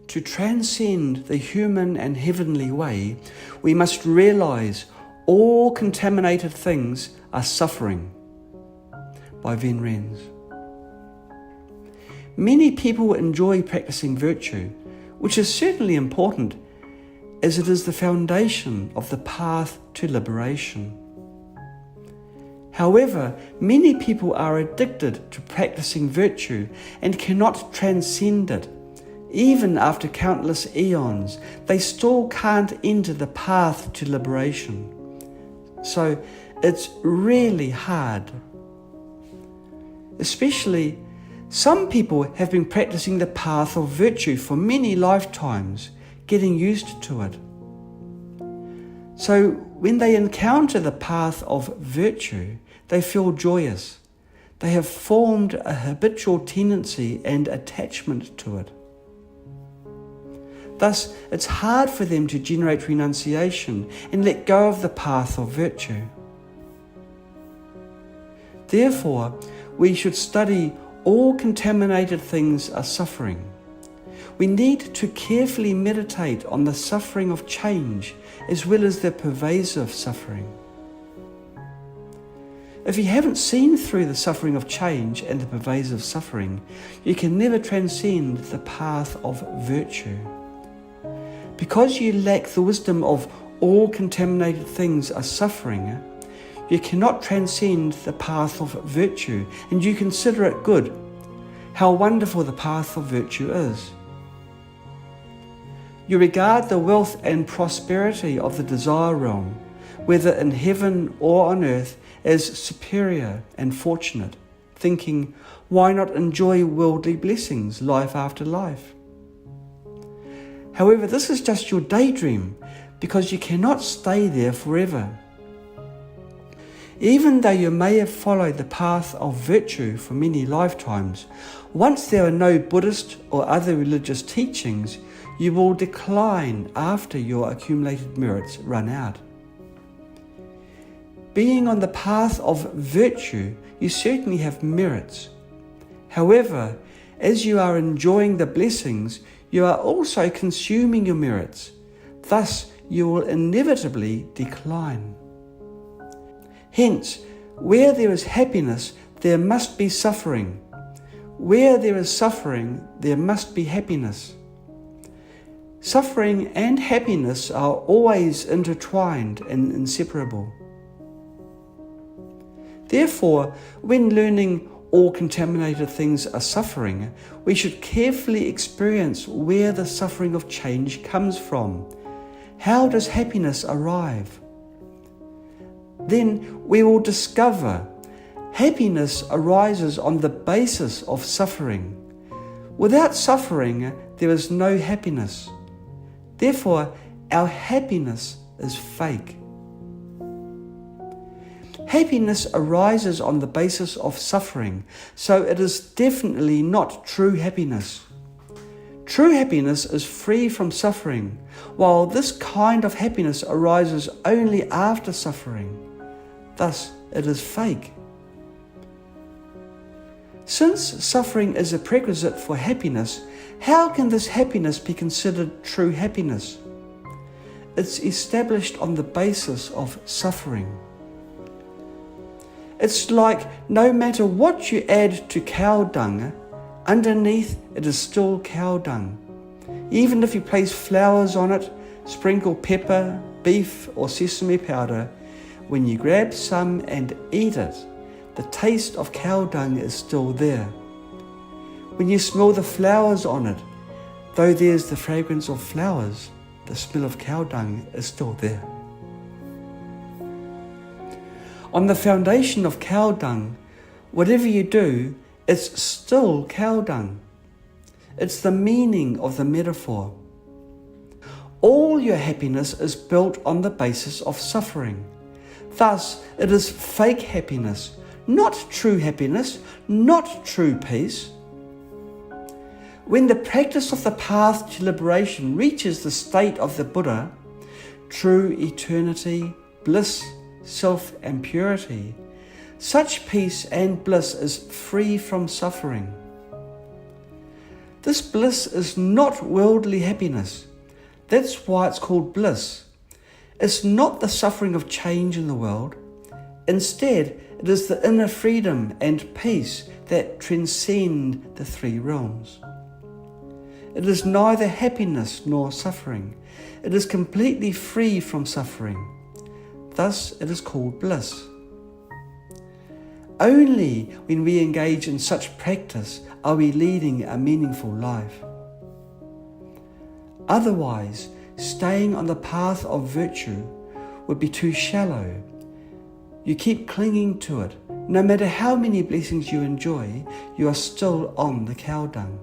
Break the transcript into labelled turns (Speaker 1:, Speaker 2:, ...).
Speaker 1: To transcend the human and heavenly way, we must realize all contaminated things are suffering. By Ven Rens. Many people enjoy practicing virtue, which is certainly important, as it is the foundation of the path to liberation. However, many people are addicted to practicing virtue and cannot transcend it. Even after countless eons, they still can't enter the path to liberation. So it's really hard. Especially, some people have been practicing the path of virtue for many lifetimes, getting used to it. So when they encounter the path of virtue, they feel joyous. They have formed a habitual tendency and attachment to it. Thus, it's hard for them to generate renunciation and let go of the path of virtue. Therefore, we should study all contaminated things are suffering. We need to carefully meditate on the suffering of change as well as the pervasive suffering. If you haven't seen through the suffering of change and the pervasive suffering, you can never transcend the path of virtue. Because you lack the wisdom of all contaminated things are suffering, you cannot transcend the path of virtue, and you consider it good. How wonderful the path of virtue is. You regard the wealth and prosperity of the desire realm, whether in heaven or on earth, as superior and fortunate, thinking, why not enjoy worldly blessings life after life? However, this is just your daydream, because you cannot stay there forever. Even though you may have followed the path of virtue for many lifetimes, once there are no Buddhist or other religious teachings, you will decline after your accumulated merits run out. Being on the path of virtue, you certainly have merits. However, as you are enjoying the blessings, you are also consuming your merits. Thus, you will inevitably decline. Hence, where there is happiness, there must be suffering. Where there is suffering, there must be happiness. Suffering and happiness are always intertwined and inseparable. Therefore, when learning all contaminated things are suffering, we should carefully experience where the suffering of change comes from. How does happiness arrive? Then we will discover happiness arises on the basis of suffering. Without suffering, there is no happiness. Therefore, our happiness is fake. Happiness arises on the basis of suffering, so it is definitely not true happiness. True happiness is free from suffering, while this kind of happiness arises only after suffering. Thus, it is fake. Since suffering is a prerequisite for happiness, how can this happiness be considered true happiness? It's established on the basis of suffering. It's like no matter what you add to cow dung, underneath it is still cow dung. Even if you place flowers on it, sprinkle pepper, beef or sesame powder, when you grab some and eat it, the taste of cow dung is still there. When you smell the flowers on it, though there's the fragrance of flowers, the smell of cow dung is still there. On the foundation of cow dung, whatever you do, it's still cow dung. It's the meaning of the metaphor. All your happiness is built on the basis of suffering. Thus, it is fake happiness, not true happiness, not true peace. When the practice of the path to liberation reaches the state of the Buddha, true eternity, bliss, self and purity, such peace and bliss is free from suffering. This bliss is not worldly happiness. That's why it's called bliss. It's not the suffering of change in the world. Instead, it is the inner freedom and peace that transcend the three realms. It is neither happiness nor suffering. It is completely free from suffering. Thus, it is called bliss. Only when we engage in such practice are we leading a meaningful life. Otherwise, staying on the path of virtue would be too shallow. You keep clinging to it. No matter how many blessings you enjoy, you are still on the cow dung.